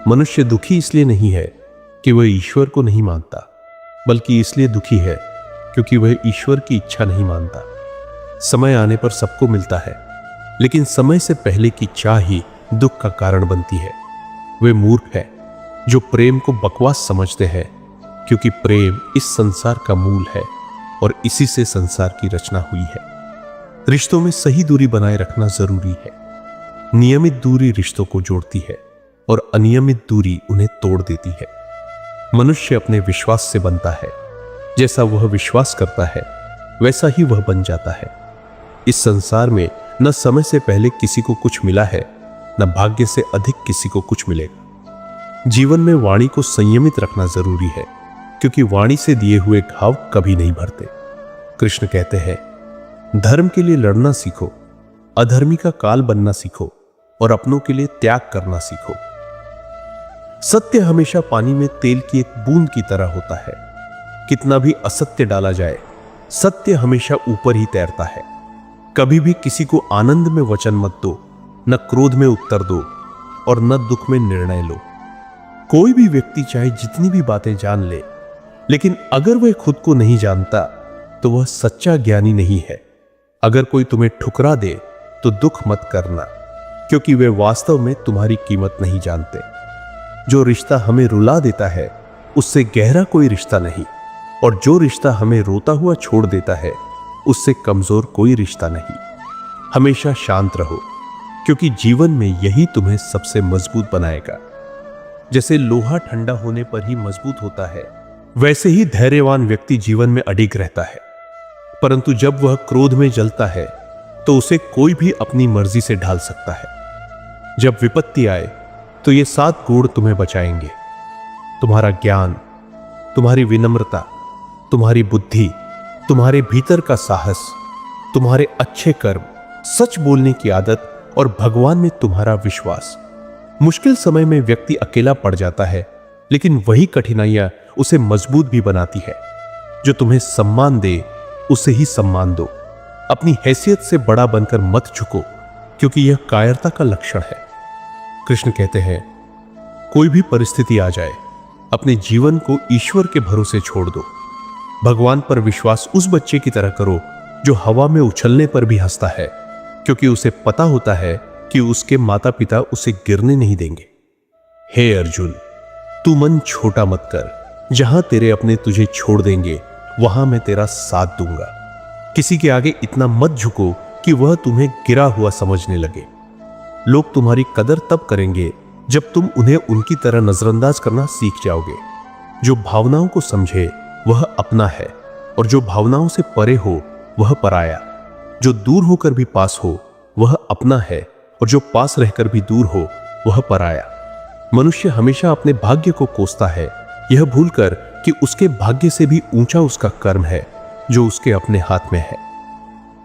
मनुष्य दुखी इसलिए नहीं है कि वह ईश्वर को नहीं मानता, बल्कि इसलिए दुखी है क्योंकि वह ईश्वर की इच्छा नहीं मानता। समय आने पर सबको मिलता है, लेकिन समय से पहले की चाह ही दुख का कारण बनती है। वे मूर्ख है जो प्रेम को बकवास समझते हैं, क्योंकि प्रेम इस संसार का मूल है और इसी से संसार की रचना हुई है। रिश्तों में सही दूरी बनाए रखना जरूरी है। नियमित दूरी रिश्तों को जोड़ती है और अनियमित दूरी उन्हें तोड़ देती है। मनुष्य अपने विश्वास से बनता है। जैसा वह विश्वास करता है वैसा ही वह बन जाता है। इस संसार में न समय से पहले किसी को कुछ मिला है, न भाग्य से अधिक किसी को कुछ मिलेगा। जीवन में वाणी को संयमित रखना जरूरी है, क्योंकि वाणी से दिए हुए घाव कभी नहीं भरते। कृष्ण कहते हैं, धर्म के लिए लड़ना सीखो, अधर्मी का काल बनना सीखो और अपनों के लिए त्याग करना सीखो। सत्य हमेशा पानी में तेल की एक बूंद की तरह होता है। कितना भी असत्य डाला जाए, सत्य हमेशा ऊपर ही तैरता है। कभी भी किसी को आनंद में वचन मत दो, न क्रोध में उत्तर दो और न दुख में निर्णय लो। कोई भी व्यक्ति चाहे जितनी भी बातें जान ले, लेकिन अगर वह खुद को नहीं जानता तो वह सच्चा ज्ञानी नहीं है। अगर कोई तुम्हें ठुकरा दे तो दुख मत करना, क्योंकि वे वास्तव में तुम्हारी कीमत नहीं जानते। जो रिश्ता हमें रुला देता है उससे गहरा कोई रिश्ता नहीं, और जो रिश्ता हमें रोता हुआ छोड़ देता है उससे कमजोर कोई रिश्ता नहीं। हमेशा शांत रहो, क्योंकि जीवन में यही तुम्हें सबसे मजबूत बनाएगा। जैसे लोहा ठंडा होने पर ही मजबूत होता है, वैसे ही धैर्यवान व्यक्ति जीवन में अडिग रहता है। परंतु जब वह क्रोध में जलता है तो उसे कोई भी अपनी मर्जी से ढाल सकता है। जब विपत्ति आए तो ये 7 गुण तुम्हें बचाएंगे: तुम्हारा ज्ञान, तुम्हारी विनम्रता, तुम्हारी बुद्धि, तुम्हारे भीतर का साहस, तुम्हारे अच्छे कर्म, सच बोलने की आदत और भगवान में तुम्हारा विश्वास। मुश्किल समय में व्यक्ति अकेला पड़ जाता है, लेकिन वही कठिनाइयां उसे मजबूत भी बनाती है। जो तुम्हें सम्मान दे उसे ही सम्मान दो। अपनी हैसियत से बड़ा बनकर मत झुको, क्योंकि यह कायरता का लक्षण है। कृष्ण कहते हैं, कोई भी परिस्थिति आ जाए, अपने जीवन को ईश्वर के भरोसे छोड़ दो। भगवान पर विश्वास उस बच्चे की तरह करो जो हवा में उछलने पर भी हंसता है, क्योंकि उसे पता होता है कि उसके माता पिता उसे गिरने नहीं देंगे। हे अर्जुन, तू मन छोटा मत कर। जहां तेरे अपने तुझे छोड़ देंगे वहां मैं तेरा साथ दूंगा। किसी के आगे इतना मत झुको कि वह तुम्हें गिरा हुआ समझने लगे। लोग तुम्हारी कदर तब करेंगे जब तुम उन्हें उनकी तरह नजरअंदाज करना सीख जाओगे। जो भावनाओं को समझे वह अपना है, और जो भावनाओं से परे हो वह पराया। जो दूर होकर भी पास हो वह अपना है, और जो पास रहकर भी दूर हो वह पराया। मनुष्य हमेशा अपने भाग्य को कोसता है, यह भूलकर कि उसके भाग्य से भी ऊंचा उसका कर्म है जो उसके अपने हाथ में है।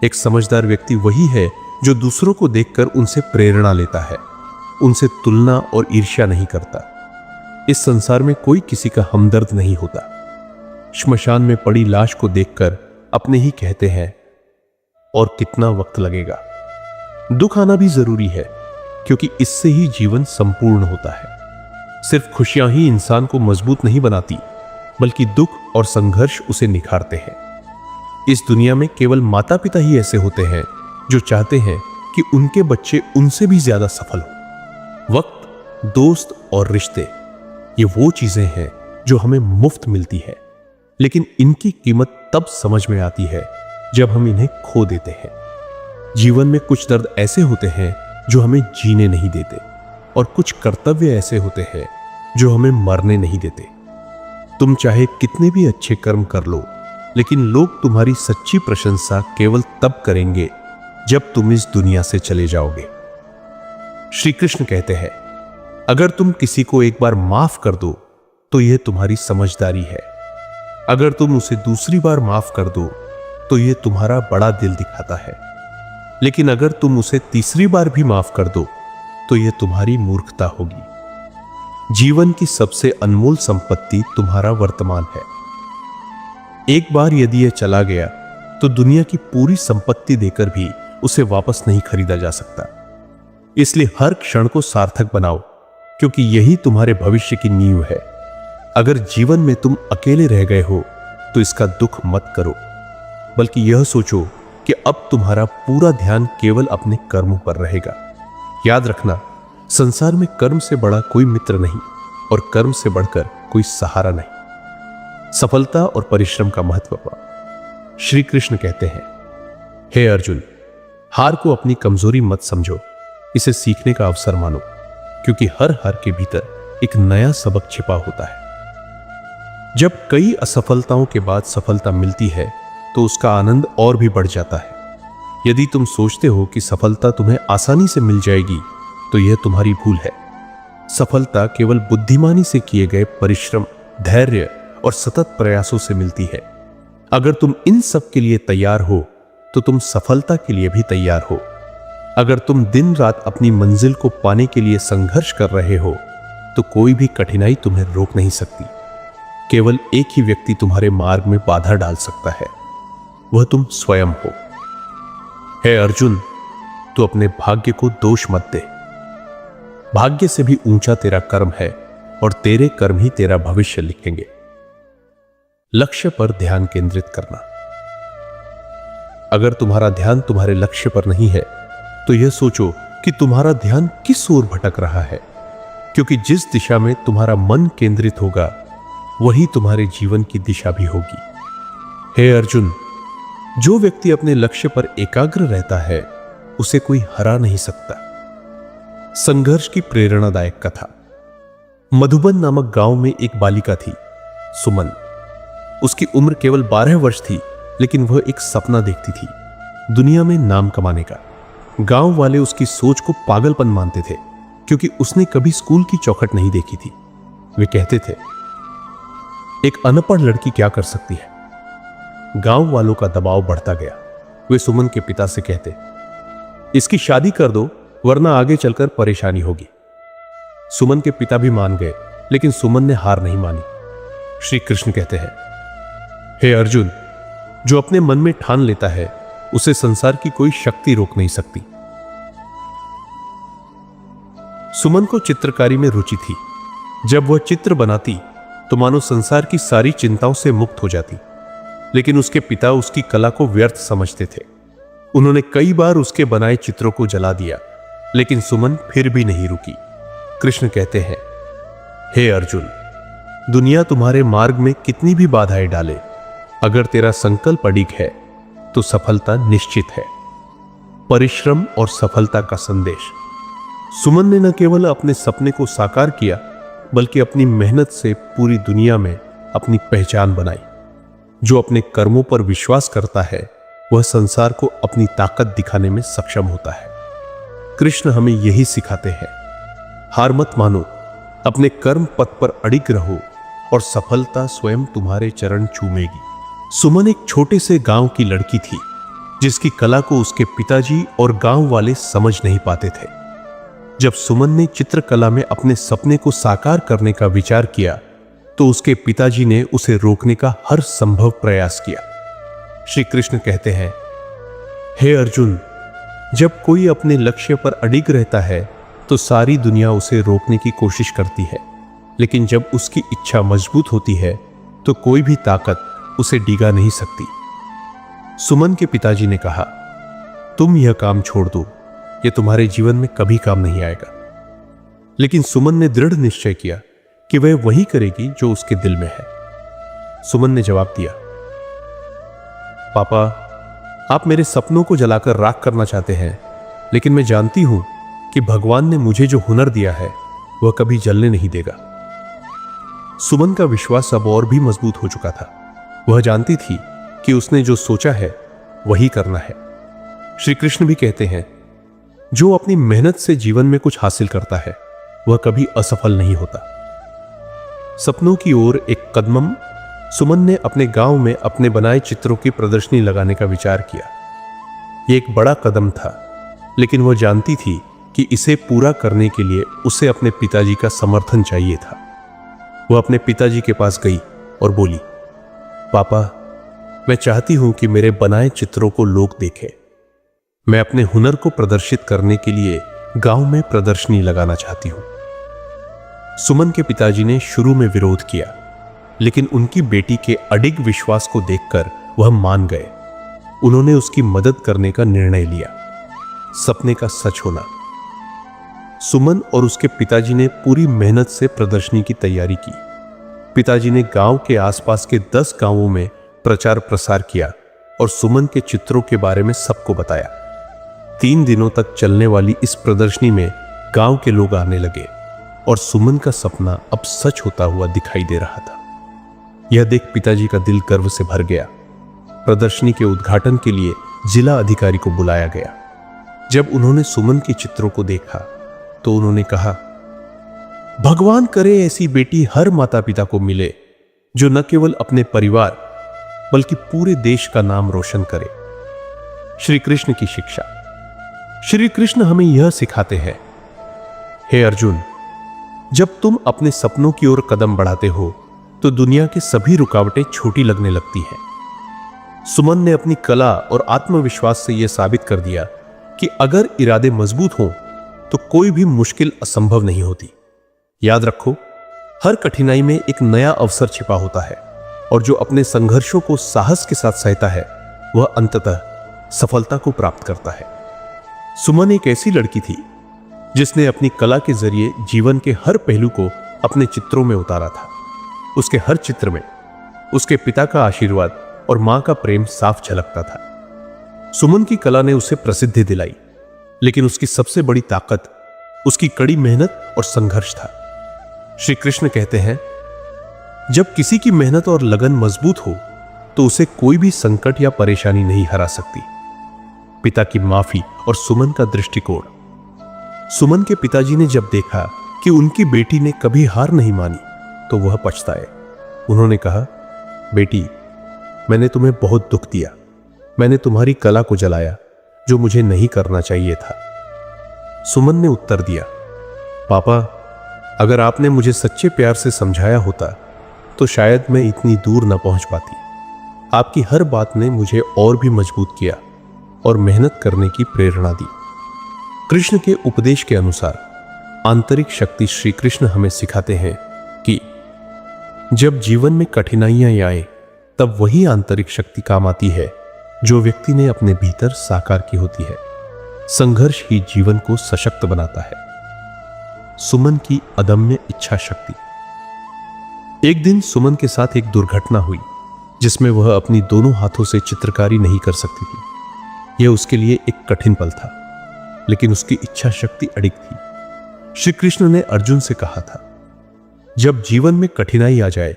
एक समझदार व्यक्ति वही है जो दूसरों को देखकर उनसे प्रेरणा लेता है, उनसे तुलना और ईर्ष्या नहीं करता। इस संसार में कोई किसी का हमदर्द नहीं होता। श्मशान में पड़ी लाश को देखकर अपने ही कहते हैं, और कितना वक्त लगेगा। दुख आना भी जरूरी है, क्योंकि इससे ही जीवन संपूर्ण होता है। सिर्फ खुशियां ही इंसान को मजबूत नहीं बनाती, बल्कि दुख और संघर्ष उसे निखारते हैं। इस दुनिया में केवल माता पिता ही ऐसे होते हैं जो चाहते हैं कि उनके बच्चे उनसे भी ज्यादा सफल हो। वक्त, दोस्त और रिश्ते, ये वो चीजें हैं जो हमें मुफ्त मिलती है, लेकिन इनकी कीमत तब समझ में आती है जब हम इन्हें खो देते हैं। जीवन में कुछ दर्द ऐसे होते हैं जो हमें जीने नहीं देते, और कुछ कर्तव्य ऐसे होते हैं जो हमें मरने नहीं देते। तुम चाहे कितने भी अच्छे कर्म कर लो, लेकिन लोग तुम्हारी सच्ची प्रशंसा केवल तब करेंगे जब तुम इस दुनिया से चले जाओगे। श्री कृष्ण कहते हैं, अगर तुम किसी को एक बार माफ कर दो तो यह तुम्हारी समझदारी है। अगर तुम उसे दूसरी बार माफ कर दो तो यह तुम्हारा बड़ा दिल दिखाता है। लेकिन अगर तुम उसे तीसरी बार भी माफ कर दो तो यह तुम्हारी मूर्खता होगी। जीवन की सबसे अनमोल संपत्ति तुम्हारा वर्तमान है। एक बार यदि यह चला गया तो दुनिया की पूरी संपत्ति देकर भी उसे वापस नहीं खरीदा जा सकता। इसलिए हर क्षण को सार्थक बनाओ, क्योंकि यही तुम्हारे भविष्य की नींव है। अगर जीवन में तुम अकेले रह गए हो तो इसका दुख मत करो, बल्कि यह सोचो कि अब तुम्हारा पूरा ध्यान केवल अपने कर्मों पर रहेगा। याद रखना, संसार में कर्म से बड़ा कोई मित्र नहीं और कर्म से बढ़कर कोई सहारा नहीं। सफलता और परिश्रम का महत्व श्री कृष्ण कहते हैं, हे अर्जुन, हार को अपनी कमजोरी मत समझो, इसे सीखने का अवसर मानो, क्योंकि हर हार के भीतर एक नया सबक छिपा होता है। जब कई असफलताओं के बाद सफलता मिलती है तो उसका आनंद और भी बढ़ जाता है। यदि तुम सोचते हो कि सफलता तुम्हें आसानी से मिल जाएगी तो यह तुम्हारी भूल है। सफलता केवल बुद्धिमानी से किए गए परिश्रम, धैर्य और सतत प्रयासों से मिलती है। अगर तुम इन सब के लिए तैयार हो तो तुम सफलता के लिए भी तैयार हो। अगर तुम दिन रात अपनी मंजिल को पाने के लिए संघर्ष कर रहे हो तो कोई भी कठिनाई तुम्हें रोक नहीं सकती। केवल एक ही व्यक्ति तुम्हारे मार्ग में बाधा डाल सकता है, वह तुम स्वयं हो। हे अर्जुन, तू अपने भाग्य को दोष मत दे। भाग्य से भी ऊंचा तेरा कर्म है और तेरे कर्म ही तेरा भविष्य लिखेंगे। लक्ष्य पर ध्यान केंद्रित करना। अगर तुम्हारा ध्यान तुम्हारे लक्ष्य पर नहीं है तो यह सोचो कि तुम्हारा ध्यान किस ओर भटक रहा है, क्योंकि जिस दिशा में तुम्हारा मन केंद्रित होगा वही तुम्हारे जीवन की दिशा भी होगी। हे अर्जुन, जो व्यक्ति अपने लक्ष्य पर एकाग्र रहता है उसे कोई हरा नहीं सकता। संघर्ष की प्रेरणादायक कथा। मधुबन नामक गांव में एक बालिका थी, सुमन। उसकी उम्र केवल 12 वर्ष थी, लेकिन वह एक सपना देखती थी, दुनिया में नाम कमाने का। गांव वाले उसकी सोच को पागलपन मानते थे, क्योंकि उसने कभी स्कूल की चौखट नहीं देखी थी। वे कहते थे, एक अनपढ़ लड़की क्या कर सकती है। गांव वालों का दबाव बढ़ता गया। वे सुमन के पिता से कहते, इसकी शादी कर दो, वरना आगे चलकर परेशानी होगी। सुमन के पिता भी मान गए, लेकिन सुमन ने हार नहीं मानी। श्री कृष्ण कहते हैं, हे अर्जुन, जो अपने मन में ठान लेता है उसे संसार की कोई शक्ति रोक नहीं सकती। सुमन को चित्रकारी में रुचि थी। जब वह चित्र बनाती तो मानो संसार की सारी चिंताओं से मुक्त हो जाती, लेकिन उसके पिता उसकी कला को व्यर्थ समझते थे। उन्होंने कई बार उसके बनाए चित्रों को जला दिया, लेकिन सुमन फिर भी नहीं रुकी। कृष्ण कहते हैं, हे अर्जुन, दुनिया तुम्हारे मार्ग में कितनी भी बाधाएं डाले, अगर तेरा संकल्प अडिग है तो सफलता निश्चित है। परिश्रम और सफलता का संदेश। सुमन ने न केवल अपने सपने को साकार किया, बल्कि अपनी मेहनत से पूरी दुनिया में अपनी पहचान बनाई। जो अपने कर्मों पर विश्वास करता है वह संसार को अपनी ताकत दिखाने में सक्षम होता है। कृष्ण हमें यही सिखाते हैं, हार मत मानो, अपने कर्म पथ पर अडिग रहो और सफलता स्वयं तुम्हारे चरण चूमेगी। सुमन एक छोटे से गांव की लड़की थी, जिसकी कला को उसके पिताजी और गांव वाले समझ नहीं पाते थे। जब सुमन ने चित्रकला में अपने सपने को साकार करने का विचार किया तो उसके पिताजी ने उसे रोकने का हर संभव प्रयास किया। श्री कृष्ण कहते हैं, हे अर्जुन, जब कोई अपने लक्ष्य पर अडिग रहता है तो सारी दुनिया उसे रोकने की कोशिश करती है, लेकिन जब उसकी इच्छा मजबूत होती है तो कोई भी ताकत उसे डिगा नहीं सकती। सुमन के पिताजी ने कहा, तुम यह काम छोड़ दो, यह तुम्हारे जीवन में कभी काम नहीं आएगा। लेकिन सुमन ने दृढ़ निश्चय किया कि वह वही करेगी जो उसके दिल में है। सुमन ने जवाब दिया, पापा, आप मेरे सपनों को जलाकर राख करना चाहते हैं, लेकिन मैं जानती हूं कि भगवान ने मुझे जो हुनर दिया है वह कभी जलने नहीं देगा। सुमन का विश्वास अब और भी मजबूत हो चुका था। वह जानती थी कि उसने जो सोचा है वही करना है। श्री कृष्ण भी कहते हैं, जो अपनी मेहनत से जीवन में कुछ हासिल करता है वह कभी असफल नहीं होता। सपनों की ओर एक कदम। सुमन ने अपने गांव में अपने बनाए चित्रों की प्रदर्शनी लगाने का विचार किया। यह एक बड़ा कदम था, लेकिन वह जानती थी कि इसे पूरा करने के लिए उसे अपने पिताजी का समर्थन चाहिए था। वह अपने पिताजी के पास गई और बोली, पापा, मैं चाहती हूं कि मेरे बनाए चित्रों को लोग देखें। मैं अपने हुनर को प्रदर्शित करने के लिए गांव में प्रदर्शनी लगाना चाहती हूं। सुमन के पिताजी ने शुरू में विरोध किया, लेकिन उनकी बेटी के अडिग विश्वास को देखकर वह मान गए। उन्होंने उसकी मदद करने का निर्णय लिया। सपने का सच होना। सुमन और उसके पिताजी ने पूरी मेहनत से प्रदर्शनी की तैयारी की। पिताजी ने गांव के आसपास के 10 गांवों में प्रचार प्रसार किया और सुमन के चित्रों के बारे में सबको बताया। 3 दिनों तक चलने वाली इस प्रदर्शनी में गांव के लोग आने लगे और सुमन का सपना अब सच होता हुआ दिखाई दे रहा था। यह देख पिताजी का दिल गर्व से भर गया। प्रदर्शनी के उद्घाटन के लिए जिला अधिकारी को बुलाया गया। जब उन्होंने सुमन के चित्रों को देखा तो उन्होंने कहा, भगवान करे ऐसी बेटी हर माता पिता को मिले जो न केवल अपने परिवार बल्कि पूरे देश का नाम रोशन करे। श्री कृष्ण की शिक्षा। श्री कृष्ण हमें यह सिखाते हैं, हे अर्जुन, जब तुम अपने सपनों की ओर कदम बढ़ाते हो तो दुनिया की सभी रुकावटें छोटी लगने लगती हैं। सुमन ने अपनी कला और आत्मविश्वास से यह साबित कर दिया कि अगर इरादे मजबूत हों तो कोई भी मुश्किल असंभव नहीं होती। याद रखो, हर कठिनाई में एक नया अवसर छिपा होता है और जो अपने संघर्षों को साहस के साथ सहता है वह अंततः सफलता को प्राप्त करता है। सुमन एक ऐसी लड़की थी जिसने अपनी कला के जरिए जीवन के हर पहलू को अपने चित्रों में उतारा था। उसके हर चित्र में उसके पिता का आशीर्वाद और मां का प्रेम साफ झलकता था। सुमन की कला ने उसे प्रसिद्धि दिलाई, लेकिन उसकी सबसे बड़ी ताकत उसकी कड़ी मेहनत और संघर्ष था। श्री कृष्ण कहते हैं, जब किसी की मेहनत और लगन मजबूत हो तो उसे कोई भी संकट या परेशानी नहीं हरा सकती। पिता की माफी और सुमन का दृष्टिकोण। सुमन के पिताजी ने जब देखा कि उनकी बेटी ने कभी हार नहीं मानी तो वह पछताए। उन्होंने कहा, बेटी, मैंने तुम्हें बहुत दुख दिया। मैंने तुम्हारी कला को जलाया जो मुझे नहीं करना चाहिए था। सुमन ने उत्तर दिया, पापा, अगर आपने मुझे सच्चे प्यार से समझाया होता तो शायद मैं इतनी दूर न पहुंच पाती। आपकी हर बात ने मुझे और भी मजबूत किया और मेहनत करने की प्रेरणा दी। कृष्ण के उपदेश के अनुसार आंतरिक शक्ति श्री कृष्ण हमें सिखाते हैं कि जब जीवन में कठिनाइयां आए तब वही आंतरिक शक्ति काम आती है जो व्यक्ति ने अपने भीतर साकार की होती है। संघर्ष ही जीवन को सशक्त बनाता है। सुमन की अदम्य इच्छा शक्ति। एक दिन सुमन के साथ एक दुर्घटना हुई जिसमें वह अपनी दोनों हाथों से चित्रकारी नहीं कर सकती थी। यह उसके लिए एक कठिन पल था, लेकिन उसकी इच्छा शक्ति अडिग थी। श्री कृष्ण ने अर्जुन से कहा था, जब जीवन में कठिनाई आ जाए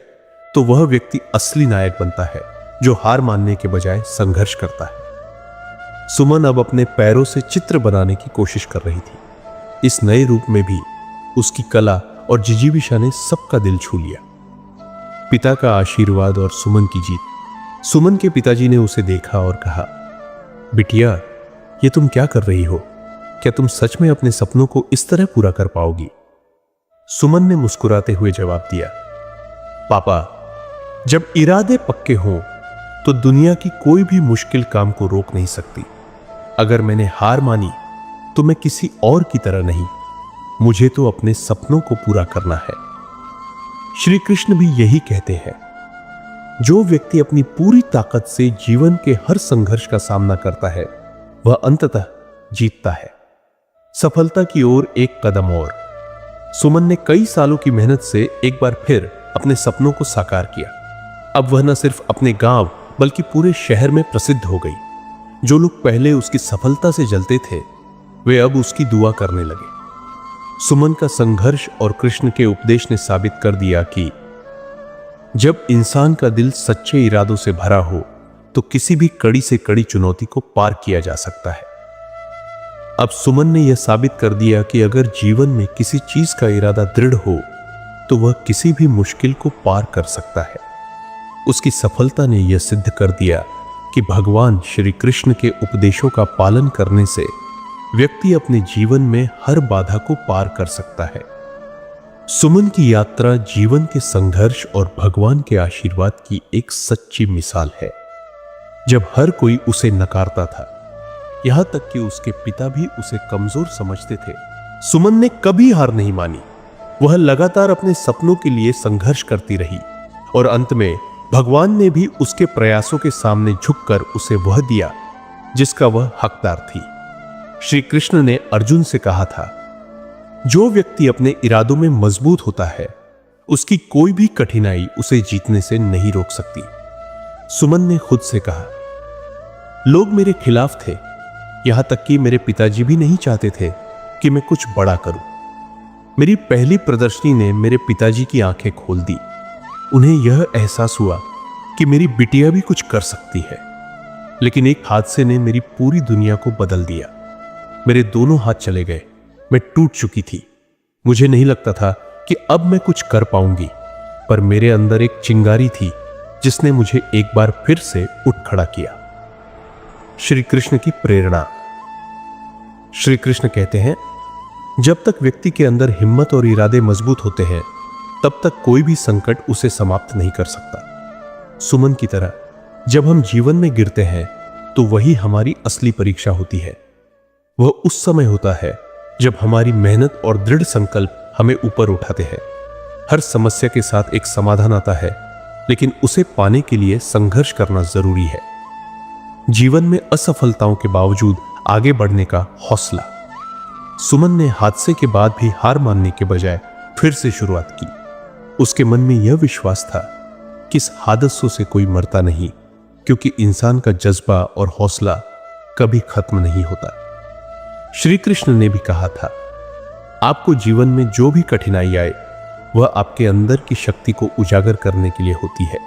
तो वह व्यक्ति असली नायक बनता है जो हार मानने के बजाय संघर्ष करता है। सुमन अब अपने पैरों से चित्र बनाने की कोशिश कर रही थी। इस नए रूप में भी उसकी कला और जिजीविषा ने सबका दिल छू लिया। पिता का आशीर्वाद और सुमन की जीत। सुमन के पिताजी ने उसे देखा और कहा, बिटिया, ये तुम क्या कर रही हो? क्या तुम सच में अपने सपनों को इस तरह पूरा कर पाओगी? सुमन ने मुस्कुराते हुए जवाब दिया, पापा, जब इरादे पक्के हों तो दुनिया की कोई भी मुश्किल काम को रोक नहीं सकती। अगर मैंने हार मानी तो मैं किसी और की तरह नहीं, मुझे तो अपने सपनों को पूरा करना है। श्री कृष्ण भी यही कहते हैं, जो व्यक्ति अपनी पूरी ताकत से जीवन के हर संघर्ष का सामना करता है वह अंततः जीतता है। सफलता की ओर एक कदम और। सुमन ने कई सालों की मेहनत से एक बार फिर अपने सपनों को साकार किया। अब वह न सिर्फ अपने गांव बल्कि पूरे शहर में प्रसिद्ध हो गई। जो लोग पहले उसकी सफलता से जलते थे वे अब उसकी दुआ करने लगे। सुमन का संघर्ष और कृष्ण के उपदेश ने साबित कर दिया कि जब इंसान का दिल सच्चे इरादों से भरा हो तो किसी भी कड़ी से कड़ी चुनौती को पार किया जा सकता है। अब सुमन ने यह साबित कर दिया कि अगर जीवन में किसी चीज का इरादा दृढ़ हो तो वह किसी भी मुश्किल को पार कर सकता है। उसकी सफलता ने यह सिद्ध कर दिया कि भगवान श्री कृष्ण के उपदेशों का पालन करने से व्यक्ति अपने जीवन में हर बाधा को पार कर सकता है। सुमन की यात्रा जीवन के संघर्ष और भगवान के आशीर्वाद की एक सच्ची मिसाल है। जब हर कोई उसे नकारता था, यहां तक कि उसके पिता भी उसे कमजोर समझते थे, सुमन ने कभी हार नहीं मानी। वह लगातार अपने सपनों के लिए संघर्ष करती रही और अंत में भगवान ने भी उसके प्रयासों के सामने झुककर उसे वह दिया जिसका वह हकदार थी। श्री कृष्ण ने अर्जुन से कहा था, जो व्यक्ति अपने इरादों में मजबूत होता है उसकी कोई भी कठिनाई उसे जीतने से नहीं रोक सकती। सुमन ने खुद से कहा, लोग मेरे खिलाफ थे, यहां तक कि मेरे पिताजी भी नहीं चाहते थे कि मैं कुछ बड़ा करूं। मेरी पहली प्रदर्शनी ने मेरे पिताजी की आंखें खोल दी। उन्हें यह एहसास हुआ कि मेरी बिटिया भी कुछ कर सकती है। लेकिन एक हादसे ने मेरी पूरी दुनिया को बदल दिया। मेरे दोनों हाथ चले गए, मैं टूट चुकी थी। मुझे नहीं लगता था कि अब मैं कुछ कर पाऊंगी, पर मेरे अंदर एक चिंगारी थी जिसने मुझे एक बार फिर से उठ खड़ा किया। श्री कृष्ण की प्रेरणा। श्री कृष्ण कहते हैं, जब तक व्यक्ति के अंदर हिम्मत और इरादे मजबूत होते हैं तब तक कोई भी संकट उसे समाप्त नहीं कर सकता। सुमन की तरह जब हम जीवन में गिरते हैं तो वही हमारी असली परीक्षा होती है। वह उस समय होता है जब हमारी मेहनत और दृढ़ संकल्प हमें ऊपर उठाते हैं। हर समस्या के साथ एक समाधान आता है, लेकिन उसे पाने के लिए संघर्ष करना जरूरी है। जीवन में असफलताओं के बावजूद आगे बढ़ने का हौसला। सुमन ने हादसे के बाद भी हार मानने के बजाय फिर से शुरुआत की। उसके मन में यह विश्वास था कि इस हादसों से कोई मरता नहीं, क्योंकि इंसान का जज्बा और हौसला कभी खत्म नहीं होता। श्री कृष्ण ने भी कहा था, आपको जीवन में जो भी कठिनाई आए वह आपके अंदर की शक्ति को उजागर करने के लिए होती है।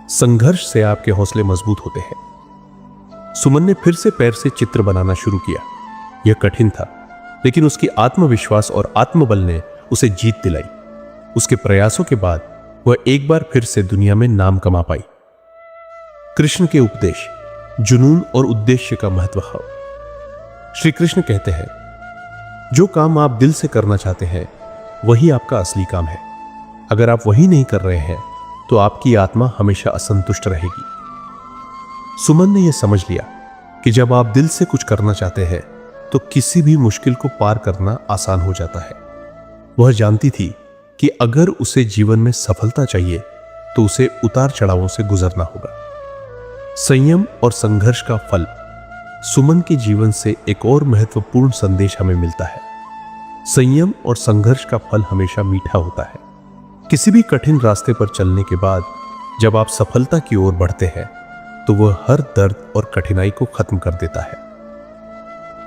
संघर्ष से आपके हौसले मजबूत होते हैं। सुमन ने फिर से पैर से चित्र बनाना शुरू किया। यह कठिन था, लेकिन उसकी आत्मविश्वास और आत्मबल ने उसे जीत दिलाई। उसके प्रयासों के बाद वह एक बार फिर से दुनिया में नाम कमा पाई। कृष्ण के उपदेश, जुनून और उद्देश्य का महत्व। श्री कृष्ण कहते हैं, जो काम आप दिल से करना चाहते हैं वही आपका असली काम है। अगर आप वही नहीं कर रहे हैं तो आपकी आत्मा हमेशा असंतुष्ट रहेगी। सुमन ने यह समझ लिया कि जब आप दिल से कुछ करना चाहते हैं तो किसी भी मुश्किल को पार करना आसान हो जाता है। वह जानती थी कि अगर उसे जीवन में सफलता चाहिए तो उसे उतार चढ़ावों से गुजरना होगा। संयम और संघर्ष का फल। सुमन के जीवन से एक और महत्वपूर्ण संदेश हमें मिलता है। संयम और संघर्ष का फल हमेशा मीठा होता है। किसी भी कठिन रास्ते पर चलने के बाद जब आप सफलता की ओर बढ़ते हैं तो वह हर दर्द और कठिनाई को खत्म कर देता है।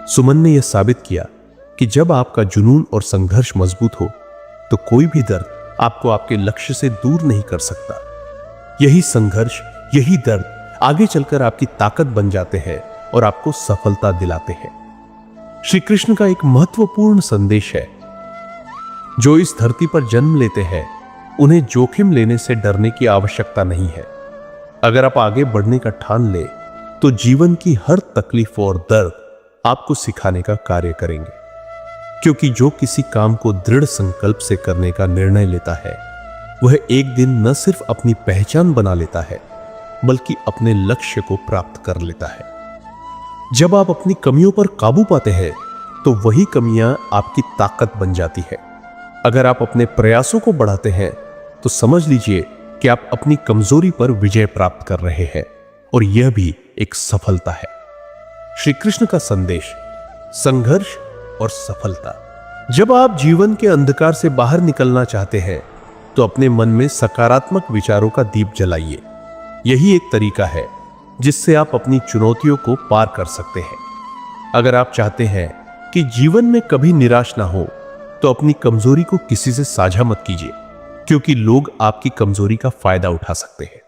सुमन ने यह साबित किया कि जब आपका जुनून और संघर्ष मजबूत हो तो कोई भी दर्द आपको आपके लक्ष्य से दूर नहीं कर सकता। यही संघर्ष, यही दर्द आगे चलकर आपकी ताकत बन जाते हैं और आपको सफलता दिलाते हैं। श्री कृष्ण का एक महत्वपूर्ण संदेश है, जो इस धरती पर जन्म लेते हैं उन्हें जोखिम लेने से डरने की आवश्यकता नहीं है। अगर आप आगे बढ़ने का ठान ले तो जीवन की हर तकलीफ और दर्द आपको सिखाने का कार्य करेंगे। क्योंकि जो किसी काम को दृढ़ संकल्प से करने का निर्णय लेता है वह एक दिन न सिर्फ अपनी पहचान बना लेता है बल्कि अपने लक्ष्य को प्राप्त कर लेता है। जब आप अपनी कमियों पर काबू पाते हैं तो वही कमियां आपकी ताकत बन जाती है। अगर आप अपने प्रयासों को बढ़ाते हैं तो समझ लीजिए कि आप अपनी कमजोरी पर विजय प्राप्त कर रहे हैं, और यह भी एक सफलता है। श्री कृष्ण का संदेश, संघर्ष और सफलता। जब आप जीवन के अंधकार से बाहर निकलना चाहते हैं तो अपने मन में सकारात्मक विचारों का दीप जलाइए। यही एक तरीका है जिससे आप अपनी चुनौतियों को पार कर सकते हैं। अगर आप चाहते हैं कि जीवन में कभी निराश ना हो तो अपनी कमजोरी को किसी से साझा मत कीजिए, क्योंकि लोग आपकी कमजोरी का फायदा उठा सकते हैं।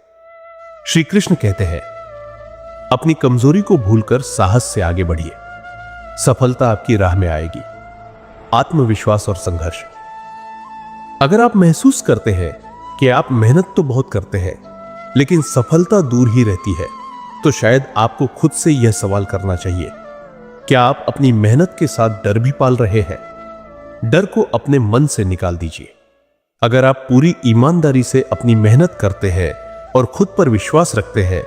श्री कृष्ण कहते हैं, अपनी कमजोरी को भूलकर साहस से आगे बढ़िए, सफलता आपकी राह में आएगी। आत्मविश्वास और संघर्ष। अगर आप महसूस करते हैं कि आप मेहनत तो बहुत करते हैं लेकिन सफलता दूर ही रहती है, तो शायद आपको खुद से यह सवाल करना चाहिए, क्या आप अपनी मेहनत के साथ डर भी पाल रहे हैं? डर को अपने मन से निकाल दीजिए। अगर आप पूरी ईमानदारी से अपनी मेहनत करते हैं और खुद पर विश्वास रखते हैं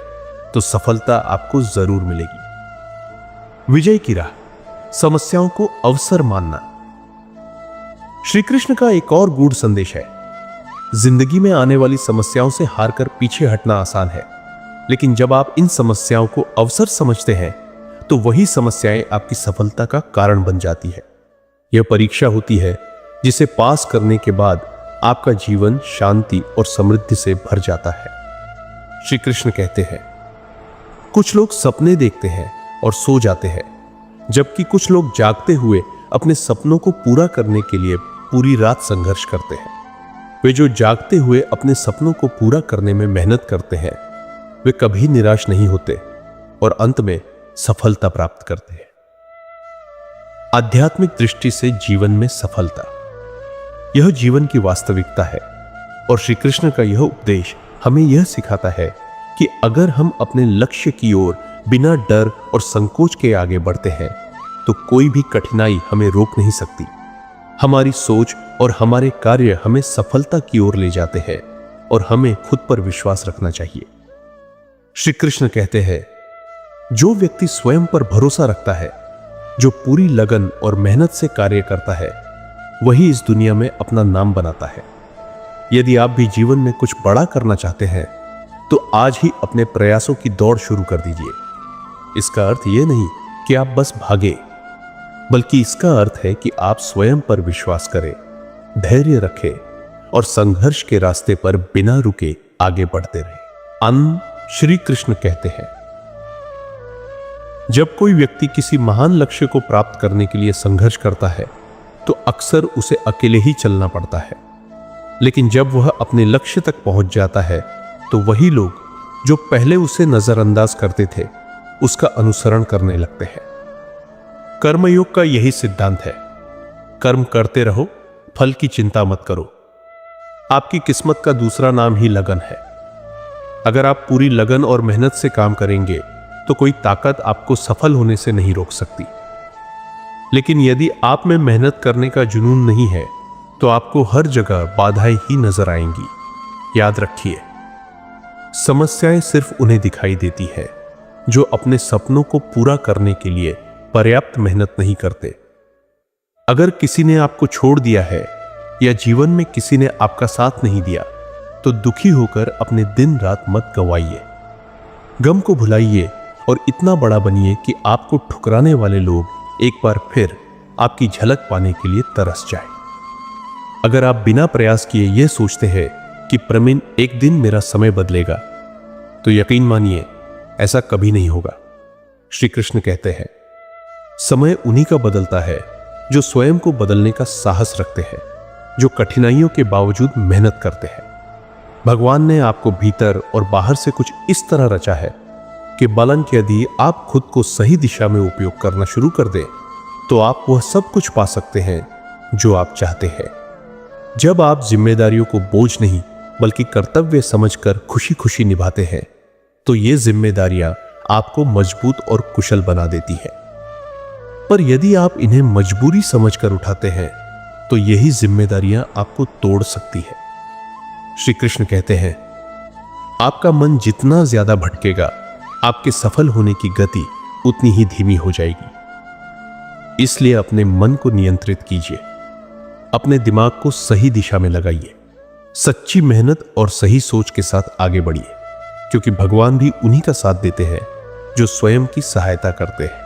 तो सफलता आपको जरूर मिलेगी। विजय की राह। समस्याओं को अवसर मानना। श्री कृष्ण का एक और गूढ़ संदेश है। जिंदगी में आने वाली समस्याओं से हारकर पीछे हटना आसान है, लेकिन जब आप इन समस्याओं को अवसर समझते हैं तो वही समस्याएं आपकी सफलता का कारण बन जाती है। यह परीक्षा होती है जिसे पास करने के बाद आपका जीवन शांति और समृद्धि से भर जाता है। श्री कृष्ण कहते हैं, कुछ लोग सपने देखते हैं और सो जाते हैं, जबकि कुछ लोग जागते हुए अपने सपनों को पूरा करने के लिए पूरी रात संघर्ष करते हैं। वे जो जागते हुए अपने सपनों को पूरा करने में मेहनत करते हैं, वे कभी निराश नहीं होते और अंत में सफलता प्राप्त करते हैं। आध्यात्मिक दृष्टि से जीवन में सफलता, यह जीवन की वास्तविकता है और श्री कृष्ण का यह उपदेश हमें यह सिखाता है कि अगर हम अपने लक्ष्य की ओर बिना डर और संकोच के आगे बढ़ते हैं तो कोई भी कठिनाई हमें रोक नहीं सकती। हमारी सोच और हमारे कार्य हमें सफलता की ओर ले जाते हैं और हमें खुद पर विश्वास रखना चाहिए। श्री कृष्ण कहते हैं, जो व्यक्ति स्वयं पर भरोसा रखता है, जो पूरी लगन और मेहनत से कार्य करता है, वही इस दुनिया में अपना नाम बनाता है। यदि आप भी जीवन में कुछ बड़ा करना चाहते हैं तो आज ही अपने प्रयासों की दौड़ शुरू कर दीजिए। इसका अर्थ यह नहीं कि आप बस भागे, बल्कि इसका अर्थ है कि आप स्वयं पर विश्वास करें, धैर्य रखें और संघर्ष के रास्ते पर बिना रुके आगे बढ़ते रहें। अन्न श्री कृष्ण कहते हैं, जब कोई व्यक्ति किसी महान लक्ष्य को प्राप्त करने के लिए संघर्ष करता है तो अक्सर उसे अकेले ही चलना पड़ता है, लेकिन जब वह अपने लक्ष्य तक पहुंच जाता है तो वही लोग जो पहले उसे नजरअंदाज करते थे उसका अनुसरण करने लगते हैं। कर्मयोग का यही सिद्धांत है, कर्म करते रहो, फल की चिंता मत करो। आपकी किस्मत का दूसरा नाम ही लगन है। अगर आप पूरी लगन और मेहनत से काम करेंगे तो कोई ताकत आपको सफल होने से नहीं रोक सकती। लेकिन यदि आप में मेहनत करने का जुनून नहीं है तो आपको हर जगह बाधाएं ही नजर आएंगी। याद रखिए, समस्याएं सिर्फ उन्हें दिखाई देती है जो अपने सपनों को पूरा करने के लिए पर्याप्त मेहनत नहीं करते। अगर किसी ने आपको छोड़ दिया है या जीवन में किसी ने आपका साथ नहीं दिया तो दुखी होकर अपने दिन रात मत गंवाइए। गम को भुलाइए और इतना बड़ा बनिए कि आपको ठुकराने वाले लोग एक बार फिर आपकी झलक पाने के लिए तरस जाए। अगर आप बिना प्रयास किए यह सोचते हैं कि प्रवीण एक दिन मेरा समय बदलेगा, तो यकीन मानिए ऐसा कभी नहीं होगा। श्री कृष्ण कहते हैं, समय उन्हीं का बदलता है जो स्वयं को बदलने का साहस रखते हैं, जो कठिनाइयों के बावजूद मेहनत करते हैं। भगवान ने आपको भीतर और बाहर से कुछ इस तरह रचा है कि बलन यदि आप खुद को सही दिशा में उपयोग करना शुरू कर दें तो आप वह सब कुछ पा सकते हैं जो आप चाहते हैं। जब आप जिम्मेदारियों को बोझ नहीं बल्कि कर्तव्य समझकर खुशी खुशी निभाते हैं तो ये जिम्मेदारियां आपको मजबूत और कुशल बना देती है। पर यदि आप इन्हें मजबूरी समझकर उठाते हैं तो यही जिम्मेदारियां आपको तोड़ सकती है। श्री कृष्ण कहते हैं, आपका मन जितना ज्यादा भटकेगा, आपके सफल होने की गति उतनी ही धीमी हो जाएगी। इसलिए अपने मन को नियंत्रित कीजिए, अपने दिमाग को सही दिशा में लगाइए, सच्ची मेहनत और सही सोच के साथ आगे बढ़िए, क्योंकि भगवान भी उन्हीं का साथ देते हैं जो स्वयं की सहायता करते हैं।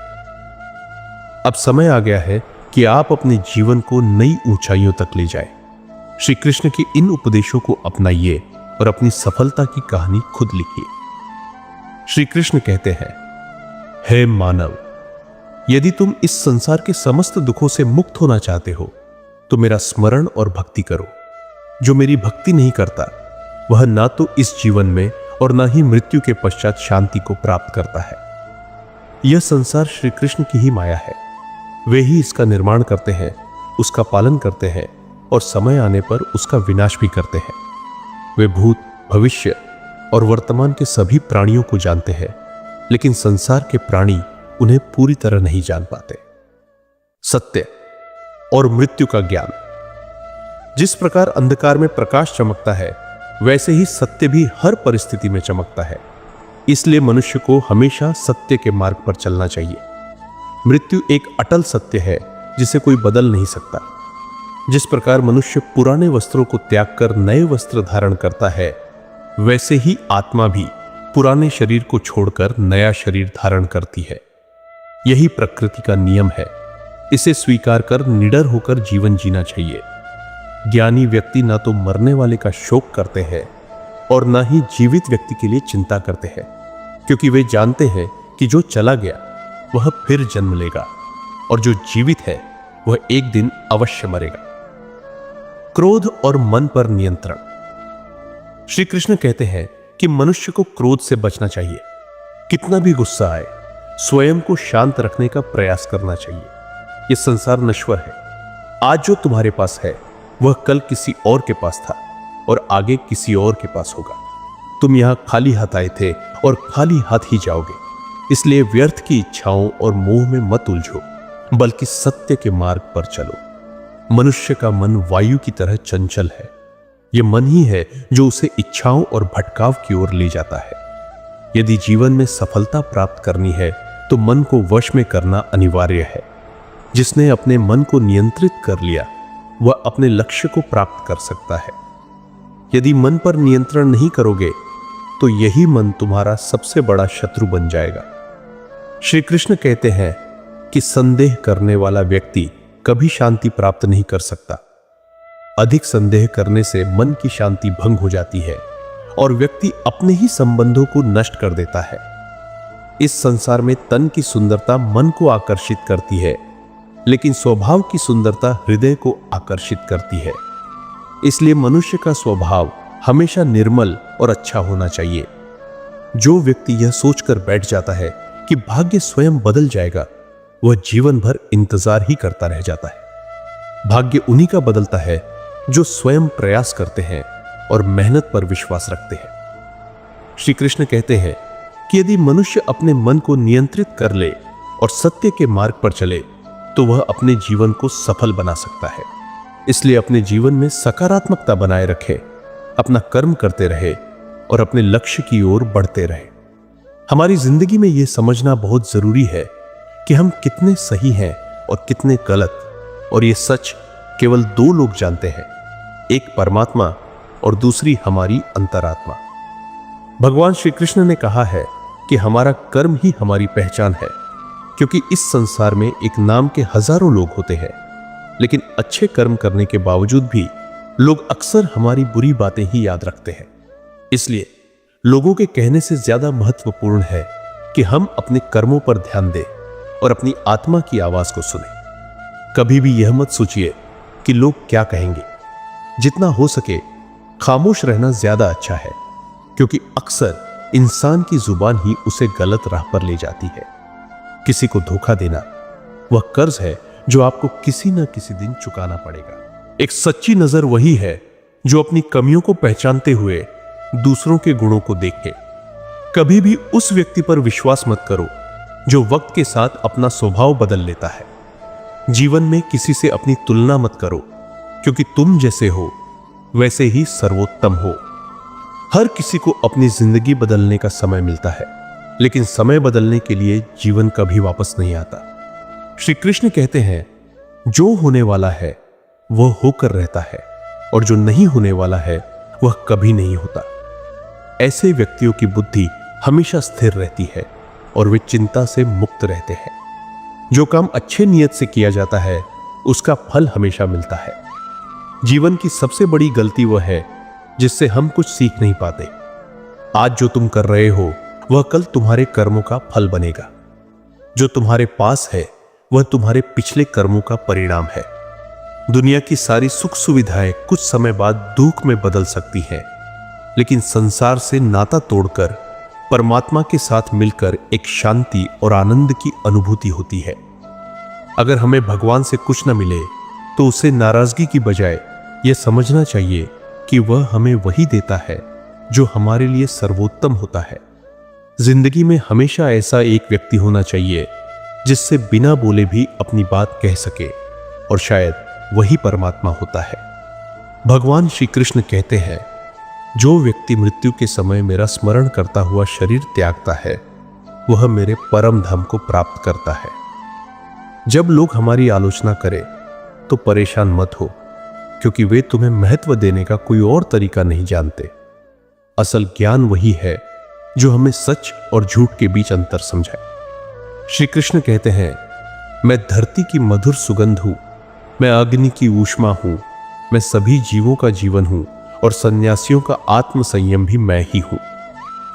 अब समय आ गया है कि आप अपने जीवन को नई ऊंचाइयों तक ले जाएं। श्री कृष्ण के इन उपदेशों को अपनाइए और अपनी सफलता की कहानी खुद लिखिए। श्री कृष्ण कहते हैं, हे मानव, यदि तुम इस संसार के समस्त दुखों से मुक्त होना चाहते हो तो मेरा स्मरण और भक्ति करो। जो मेरी भक्ति नहीं करता वह ना तो इस जीवन में और ना ही मृत्यु के पश्चात शांति को प्राप्त करता है। यह संसार श्री कृष्ण की ही माया है। वे ही इसका निर्माण करते हैं, उसका पालन करते हैं और समय आने पर उसका विनाश भी करते हैं। वे भूत, भविष्य और वर्तमान के सभी प्राणियों को जानते हैं, लेकिन संसार के प्राणी उन्हें पूरी तरह नहीं जान पाते। सत्य और मृत्यु का ज्ञान। जिस प्रकार अंधकार में प्रकाश चमकता है, वैसे ही सत्य भी हर परिस्थिति में चमकता है। इसलिए मनुष्य को हमेशा सत्य के मार्ग पर चलना चाहिए। मृत्यु एक अटल सत्य है जिसे कोई बदल नहीं सकता। जिस प्रकार मनुष्य पुराने वस्त्रों को त्याग कर नए वस्त्र धारण करता है, वैसे ही आत्मा भी पुराने शरीर को छोड़कर नया शरीर धारण करती है। यही प्रकृति का नियम है। इसे स्वीकार कर निडर होकर जीवन जीना चाहिए। ज्ञानी व्यक्ति ना तो मरने वाले का शोक करते हैं और ना ही जीवित व्यक्ति के लिए चिंता करते हैं, क्योंकि वे जानते हैं कि जो चला गया वह फिर जन्म लेगा और जो जीवित है वह एक दिन अवश्य मरेगा। क्रोध और मन पर नियंत्रण। श्री कृष्ण कहते हैं कि मनुष्य को क्रोध से बचना चाहिए। कितना भी गुस्सा आए, स्वयं को शांत रखने का प्रयास करना चाहिए। यह संसार नश्वर है। आज जो तुम्हारे पास है वह कल किसी और के पास था और आगे किसी और के पास होगा। तुम यहां खाली हाथ आए थे और खाली हाथ ही जाओगे। इसलिए व्यर्थ की इच्छाओं और मोह में मत उलझो, बल्कि सत्य के मार्ग पर चलो। मनुष्य का मन वायु की तरह चंचल है। यह मन ही है जो उसे इच्छाओं और भटकाव की ओर ले जाता है। यदि जीवन में सफलता प्राप्त करनी है तो मन को वश में करना अनिवार्य है। जिसने अपने मन को नियंत्रित कर लिया वह अपने लक्ष्य को प्राप्त कर सकता है। यदि मन पर नियंत्रण नहीं करोगे तो यही मन तुम्हारा सबसे बड़ा शत्रु बन जाएगा। श्री कृष्ण कहते हैं कि संदेह करने वाला व्यक्ति कभी शांति प्राप्त नहीं कर सकता। अधिक संदेह करने से मन की शांति भंग हो जाती है और व्यक्ति अपने ही संबंधों को नष्ट कर देता है। इस संसार में तन की सुंदरता मन को आकर्षित करती है, लेकिन स्वभाव की सुंदरता हृदय को आकर्षित करती है। इसलिए मनुष्य का स्वभाव हमेशा निर्मल और अच्छा होना चाहिए। जो व्यक्ति यह सोचकर बैठ जाता है कि भाग्य स्वयं बदल जाएगा, वह जीवन भर इंतजार ही करता रह जाता है। भाग्य उन्हीं का बदलता है जो स्वयं प्रयास करते हैं और मेहनत पर विश्वास रखते हैं। श्री कृष्ण कहते हैं कि यदि मनुष्य अपने मन को नियंत्रित कर ले और सत्य के मार्ग पर चले तो वह अपने जीवन को सफल बना सकता है। इसलिए अपने जीवन में सकारात्मकता बनाए रखे, अपना कर्म करते रहे और अपने लक्ष्य की ओर बढ़ते रहे। हमारी जिंदगी में यह समझना बहुत जरूरी है कि हम कितने सही हैं और कितने गलत, और यह सच केवल दो लोग जानते हैं, एक परमात्मा और दूसरी हमारी अंतरात्मा। भगवान श्री कृष्ण ने कहा है कि हमारा कर्म ही हमारी पहचान है, क्योंकि इस संसार में एक नाम के हजारों लोग होते हैं, लेकिन अच्छे कर्म करने के बावजूद भी लोग अक्सर हमारी बुरी बातें ही याद रखते हैं। इसलिए लोगों के कहने से ज्यादा महत्वपूर्ण है कि हम अपने कर्मों पर ध्यान दें और अपनी आत्मा की आवाज को सुने। कभी भी यह मत सोचिए कि लोग क्या कहेंगे। जितना हो सके खामोश रहना ज्यादा अच्छा है, क्योंकि अक्सर इंसान की जुबान ही उसे गलत राह पर ले जाती है। किसी को धोखा देना वह कर्ज है जो आपको किसी न किसी दिन चुकाना पड़ेगा। एक सच्ची नजर वही है जो अपनी कमियों को पहचानते हुए दूसरों के गुणों को देखे। कभी भी उस व्यक्ति पर विश्वास मत करो जो वक्त के साथ अपना स्वभाव बदल लेता है। जीवन में किसी से अपनी तुलना मत करो, क्योंकि तुम जैसे हो वैसे ही सर्वोत्तम हो। हर किसी को अपनी जिंदगी बदलने का समय मिलता है, लेकिन समय बदलने के लिए जीवन कभी वापस नहीं आता। श्री कृष्ण कहते हैं, जो होने वाला है वह होकर रहता है और जो नहीं होने वाला है वह कभी नहीं होता। ऐसे व्यक्तियों की बुद्धि हमेशा स्थिर रहती है और वे चिंता से मुक्त रहते हैं। जो काम अच्छे नियत से किया जाता है उसका फल हमेशा मिलता है। जीवन की सबसे बड़ी गलती वह है जिससे हम कुछ सीख नहीं पाते। आज जो तुम कर रहे हो वह कल तुम्हारे कर्मों का फल बनेगा। जो तुम्हारे पास है वह तुम्हारे पिछले कर्मों का परिणाम है। दुनिया की सारी सुख सुविधाएं कुछ समय बाद दुख में बदल सकती हैं, लेकिन संसार से नाता तोड़कर परमात्मा के साथ मिलकर एक शांति और आनंद की अनुभूति होती है। अगर हमें भगवान से कुछ न मिले तो उसे नाराजगी की बजाय यह समझना चाहिए कि वह हमें वही देता है जो हमारे लिए सर्वोत्तम होता है। जिंदगी में हमेशा ऐसा एक व्यक्ति होना चाहिए जिससे बिना बोले भी अपनी बात कह सके, और शायद वही परमात्मा होता है। भगवान श्री कृष्ण कहते हैं, जो व्यक्ति मृत्यु के समय मेरा स्मरण करता हुआ शरीर त्यागता है वह मेरे परम धाम को प्राप्त करता है। जब लोग हमारी आलोचना करें तो परेशान मत हो, क्योंकि वे तुम्हें महत्व देने का कोई और तरीका नहीं जानते। असल ज्ञान वही है जो हमें सच और झूठ के बीच अंतर समझाए। श्री कृष्ण कहते हैं, मैं धरती की मधुर सुगंध हूं, मैं अग्नि की ऊष्मा हूं, मैं सभी जीवों का जीवन हूं और सन्यासियों का आत्म संयम भी मैं ही हूं।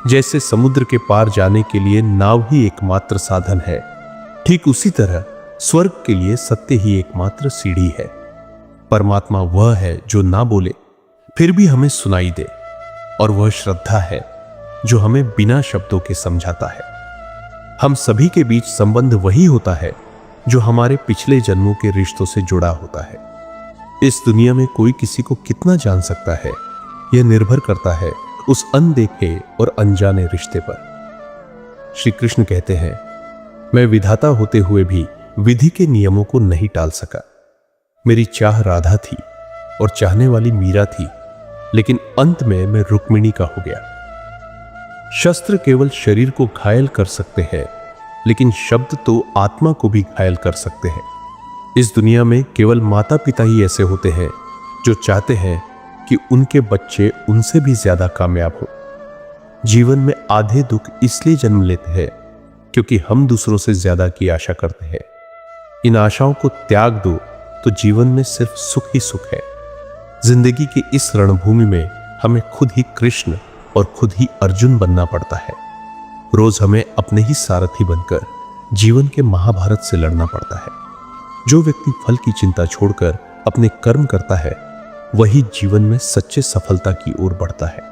जैसे समुद्र के पार जाने के लिए नाव ही एकमात्र साधन है, ठीक उसी तरह स्वर्ग के लिए सत्य ही एकमात्र सीढ़ी है। परमात्मा वह है जो ना बोले फिर भी हमें सुनाई दे, और वह श्रद्धा है जो हमें बिना शब्दों के समझाता है। हम सभी के बीच संबंध वही होता है जो हमारे पिछले जन्मों के रिश्तों से जुड़ा होता है। इस दुनिया में कोई किसी को कितना जान सकता है, यह निर्भर करता है उस अनदेखे और अनजाने रिश्ते पर। श्री कृष्ण कहते हैं, मैं विधाता होते हुए भी विधि के नियमों को नहीं टाल सका। मेरी चाह राधा थी और चाहने वाली मीरा थी, लेकिन अंत में मैं रुक्मिणी का हो गया। शस्त्र केवल शरीर को घायल कर सकते हैं, लेकिन शब्द तो आत्मा को भी घायल कर सकते हैं। इस दुनिया में केवल माता पिता ही ऐसे होते हैं जो चाहते हैं कि उनके बच्चे उनसे भी ज्यादा कामयाब हो। जीवन में आधे दुख इसलिए जन्म लेते हैं क्योंकि हम दूसरों से ज्यादा की आशा करते हैं। इन आशाओं को त्याग दो तो जीवन में सिर्फ सुख ही सुख है। जिंदगी की इस रणभूमि में हमें खुद ही कृष्ण और खुद ही अर्जुन बनना पड़ता है। रोज हमें अपने ही सारथी बनकर जीवन के महाभारत से लड़ना पड़ता है। जो व्यक्ति फल की चिंता छोड़कर अपने कर्म करता है, वही जीवन में सच्चे सफलता की ओर बढ़ता है।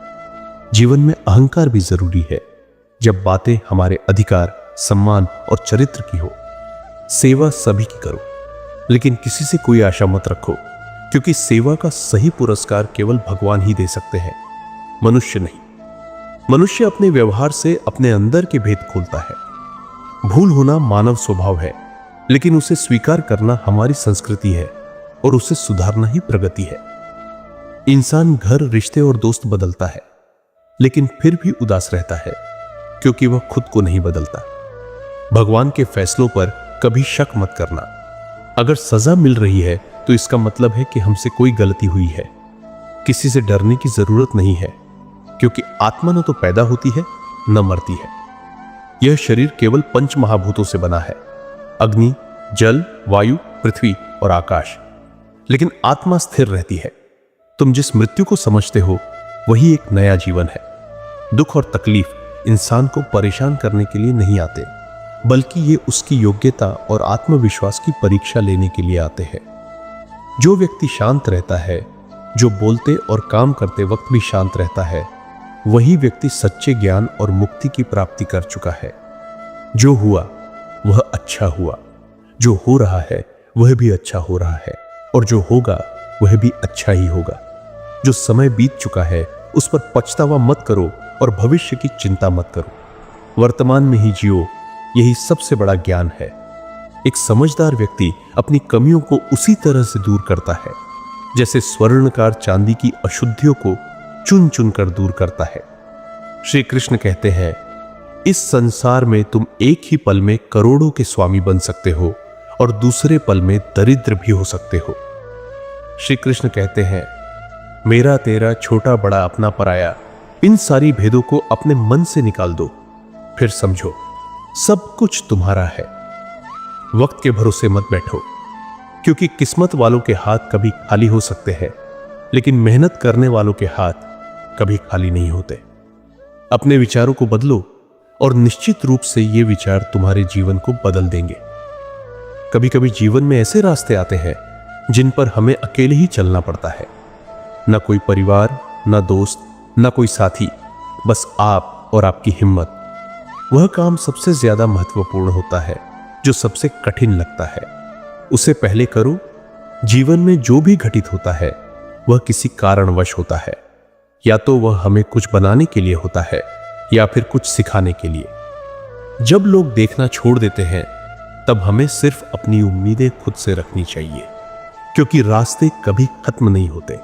जीवन में अहंकार भी जरूरी है, जब बातें हमारे अधिकार, सम्मान और चरित्र की हो। सेवा सभी की करो, लेकिन किसी से कोई आशा मत रखो, क्योंकि सेवा का सही पुरस्कार केवल भगवान ही दे सकते हैं, मनुष्य नहीं। मनुष्य अपने व्यवहार से अपने अंदर के भेद खोलता है। भूल होना मानव स्वभाव है, लेकिन उसे स्वीकार करना हमारी संस्कृति है और उसे सुधारना ही प्रगति है। इंसान घर, रिश्ते और दोस्त बदलता है, लेकिन फिर भी उदास रहता है क्योंकि वह खुद को नहीं बदलता। भगवान के फैसलों पर कभी शक मत करना। अगर सजा मिल रही है तो इसका मतलब है कि हमसे कोई गलती हुई है। किसी से डरने की जरूरत नहीं है, क्योंकि आत्मा न तो पैदा होती है न मरती है। यह शरीर केवल 5 महाभूतों से बना है, अग्नि, जल, वायु, पृथ्वी और आकाश। लेकिन आत्मा स्थिर रहती है। तुम जिस मृत्यु को समझते हो वही एक नया जीवन है। दुख और तकलीफ इंसान को परेशान करने के लिए नहीं आते, बल्कि ये उसकी योग्यता और आत्मविश्वास की परीक्षा लेने के लिए आते हैं। जो व्यक्ति शांत रहता है, जो बोलते और काम करते वक्त भी शांत रहता है, वही व्यक्ति सच्चे ज्ञान और मुक्ति की प्राप्ति कर चुका है। जो हुआ वह अच्छा हुआ, जो हो रहा है वह भी अच्छा हो रहा है, और जो होगा वह भी अच्छा ही होगा। जो समय बीत चुका है उस पर पछतावा मत करो और भविष्य की चिंता मत करो। वर्तमान में ही जियो, यही सबसे बड़ा ज्ञान है। एक समझदार व्यक्ति अपनी कमियों को उसी तरह से दूर करता है जैसे स्वर्णकार चांदी की अशुद्धियों को चुन चुन कर दूर करता है। श्री कृष्ण कहते हैं, इस संसार में तुम एक ही पल में करोड़ों के स्वामी बन सकते हो और दूसरे पल में दरिद्र भी हो सकते हो। श्री कृष्ण कहते हैं, मेरा तेरा, छोटा बड़ा, अपना पराया, इन सारी भेदों को अपने मन से निकाल दो, फिर समझो सब कुछ तुम्हारा है। वक्त के भरोसे मत बैठो, क्योंकि किस्मत वालों के हाथ कभी खाली हो सकते हैं, लेकिन मेहनत करने वालों के हाथ कभी खाली नहीं होते। अपने विचारों को बदलो और निश्चित रूप से ये विचार तुम्हारे जीवन को बदल देंगे। कभी कभी जीवन में ऐसे रास्ते आते हैं जिन पर हमें अकेले ही चलना पड़ता है। ना कोई परिवार, ना दोस्त, ना कोई साथी, बस आप और आपकी हिम्मत। वह काम सबसे ज्यादा महत्वपूर्ण होता है जो सबसे कठिन लगता है। उसे पहले करो। जीवन में जो भी घटित होता है वह किसी कारणवश होता है। या तो वह हमें कुछ बनाने के लिए होता है या फिर कुछ सिखाने के लिए। जब लोग देखना छोड़ देते हैं तब हमें सिर्फ अपनी उम्मीदें खुद से रखनी चाहिए, क्योंकि रास्ते कभी खत्म नहीं होते,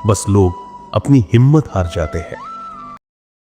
बस लोग अपनी हिम्मत हार जाते हैं।